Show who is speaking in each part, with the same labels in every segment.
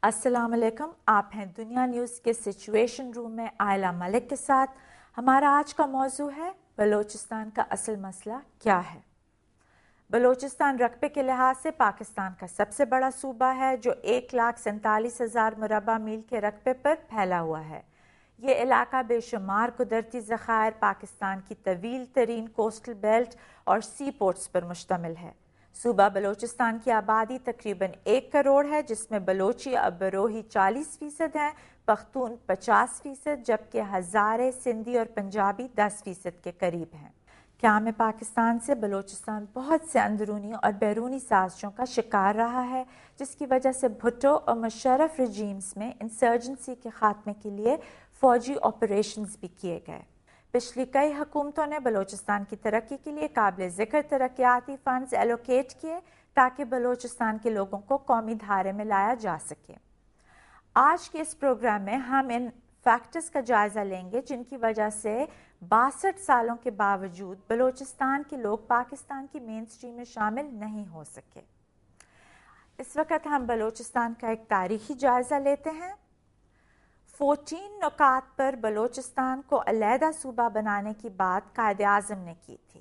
Speaker 1: अस्सलाम वालेकुम। आप हैं दुनिया न्यूज़ के सिचुएशन रूम में आयला मलिक के साथ। हमारा आज का मौजू है बलूचिस्तान का असल मसला क्या है। बलूचिस्तान रकबे के लिहाज से पाकिस्तान का सबसे बड़ा सूबा है जो 1,47,000 मुरबा मील के रकबे पर फैला हुआ है। ये इलाका बेशुमार कुदरती ज़खायर, पाकिस्तान की तवील तरीन कोस्टल बेल्ट और सी पोर्ट्स पर मुश्तमिल है। सूबा बलूचिस्तान की आबादी तकरीबन 1 करोड़ है, जिसमें बलोची और बरोही 40% हैं, पख्तून 50%, जबकि हज़ारे, सिंधी और पंजाबी 10% के करीब हैं। क़याम पाकिस्तान से बलूचिस्तान बहुत से अंदरूनी और बैरूनी साजिशों का शिकार रहा है, जिसकी वजह से भुट्टो और मुशर्रफ रजीम्स में इंसर्जेंसी के खात्मे के लिए फ़ौजी ऑपरेशंस भी किए गए। पिछली कई हुकूमतों ने बलूचिस्तान की तरक्की के लिए काबिल ज़िक्र तरक्याती फ़ंड्स एलोकेट किए ताकि बलूचिस्तान के लोगों को कौमी धारे में लाया जा सके। आज के इस प्रोग्राम में हम इन फैक्टर्स का जायज़ा लेंगे जिनकी वजह से 62 सालों के बावजूद बलूचिस्तान के लोग पाकिस्तान की मेन स्ट्रीम में शामिल नहीं हो सके। इस वक्त हम बलूचिस्तान का एक तारीखी जायज़ा लेते हैं। 14 नुकात पर बलूचिस्तान को अलहदा सूबा बनाने की बात कायद-ए-आज़म ने की थी।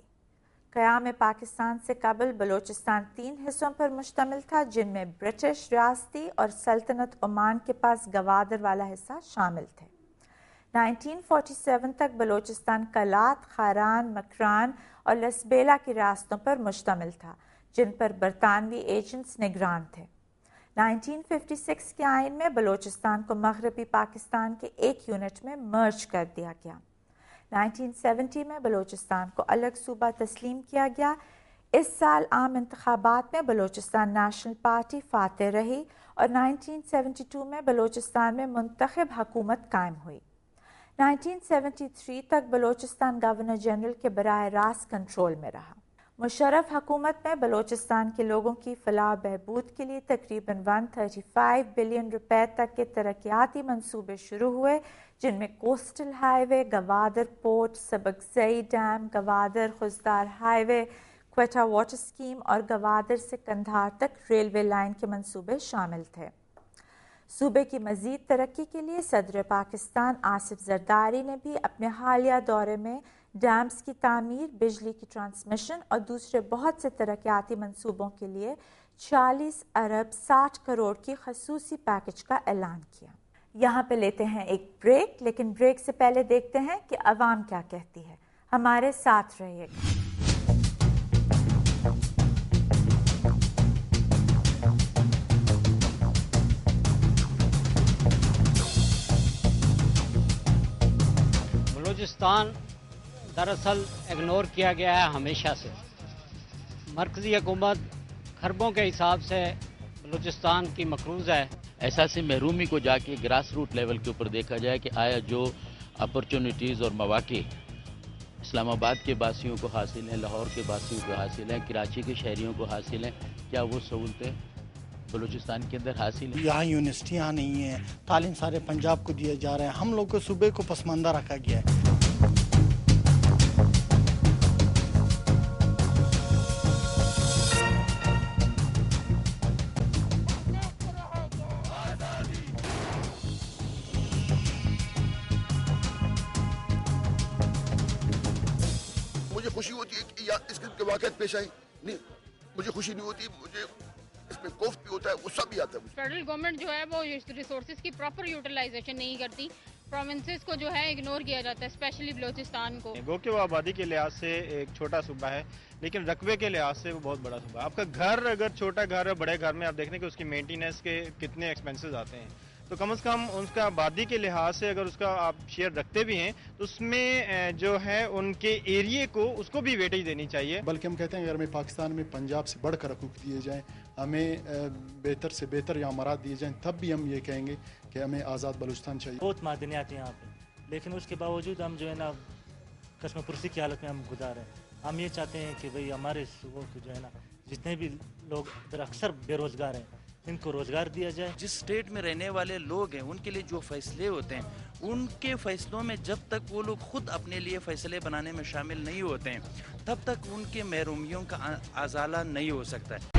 Speaker 1: क़याम पाकिस्तान से कबल बलूचिस्तान 3 हिस्सों पर मुश्तमिल था, जिनमें ब्रिटिश रियासती और सल्तनत ओमान के पास गवादर वाला हिस्सा शामिल थे। 1947 तक बलूचिस्तान कलात, खारान, मकरान और लसबेला की रियासतों पर मुश्तमिल था, जिन पर बरतानवी एजेंट्स निगरान थे। 1956 के आइन में बलूचिस्तान को मगरबी पाकिस्तान के एक यूनिट में मर्ज कर दिया गया। 1970 में बलूचिस्तान को अलग सूबा तस्लीम किया गया। इस साल आम इंतखाबात में बलूचिस्तान नेशनल पार्टी फातेह रही और 1972 में बलूचिस्तान में मुंतखब हुकूमत कायम हुई। 1973 तक बलूचिस्तान गवर्नर जनरल के बराह रास्त कंट्रोल में रहा। मुशर्रफ हुकूमत में बलूचिस्तान के लोगों की फलाह बहबूद के लिए तकरीबन 135 बिलियन रुपए तक के तरक्याती मंसूबे शुरू हुए, जिनमें coastal highway, Gwadar port, Sabakzai dam, Gwadar Khuzdar highway, Quetta water scheme और गवादर से कंधार तक रेलवे लाइन के मंसूबे शामिल थे। सूबे की मजीद तरक्की के लिए सदर पाकिस्तान आसिफ जरदारी ने भी अपने हालिया दौरे में डैम्स की तामीर, बिजली की ट्रांसमिशन और दूसरे बहुत से तरक्याती मंसूबों के लिए 40 अरब 60 करोड़ की खसूसी पैकेज का ऐलान किया। यहाँ पे लेते हैं एक ब्रेक, लेकिन ब्रेक से पहले देखते हैं कि अवाम क्या कहती है। हमारे साथ रहिएगा।
Speaker 2: बलूचिस्तान दरअसल इग्नोर किया गया है हमेशा से। मरकज़ी हुकूमत खरबों के हिसाब से बलूचिस्तान की मकरूज़ है।
Speaker 3: एहसास महरूमी को जाके ग्रास रूट लेवल के ऊपर देखा जाए कि आया जो अपॉर्चुनिटीज़ और मौक़े इस्लामाबाद के बासियों को हासिल हैं, लाहौर के बासियों को हासिल हैं, कराची के शहरियों को हासिल हैं, क्या वो सहूलतें बलूचिस्तान के अंदर हासिल हैं?
Speaker 4: यहाँ यूनिवर्सिटियाँ नहीं हैं, तालीम सारे पंजाब को दिए जा रहे हैं, हम लोग को सूबे को पसमानदा रखा गया है।
Speaker 5: खुशी होती है कि या इस किस्म के वाक़यात पेश आए, नहीं मुझे खुशी नहीं होती, मुझे इसमें खौफ भी होता है, गुस्सा भी आता है।
Speaker 6: फेडरल गवर्नमेंट जो है वो रिसोर्सेज की प्रॉपर यूटिलाइजेशन नहीं करती, प्रोविंसेस को जो है इग्नोर किया जाता है, स्पेशली बलूचिस्तान को।
Speaker 7: गो के वो आबादी के लिहाज से एक छोटा सूबा है, लेकिन रकबे के लिहाज से वो बहुत बड़ा सूबा है। आपका घर अगर छोटा घर है, बड़े घर में आप देखने कि उसकी मेंटेनेंस के कितने एक्सपेंसेस आते हैं, तो कम से कम उसका आबादी के लिहाज से अगर उसका आप शेयर रखते भी हैं तो उसमें जो है उनके एरिए को उसको भी वेटेज देनी चाहिए।
Speaker 8: बल्कि हम कहते हैं अगर हमें पाकिस्तान में पंजाब से बढ़कर हकूक़ दिए जाएं, हमें बेहतर से बेहतर या मराद दिए जाएं, तब भी हम ये कहेंगे कि हमें आज़ाद बलूचिस्तान चाहिए।
Speaker 9: बहुत मादनियात हैं यहाँ पे, लेकिन उसके बावजूद हम जो है ना कश्मपुरसी की हालत में हम गुजार हैं। हम ये चाहते हैं कि भाई हमारे सूबों के जो है ना जितने भी लोग अक्सर बेरोज़गार हैं, इनको रोजगार दिया जाए।
Speaker 10: जिस स्टेट में रहने वाले लोग हैं उनके लिए जो फैसले होते हैं, उनके फैसलों में जब तक वो लोग खुद अपने लिए फैसले बनाने में शामिल नहीं होते हैं, तब तक उनके महरूमियों का अजाला नहीं हो सकता है।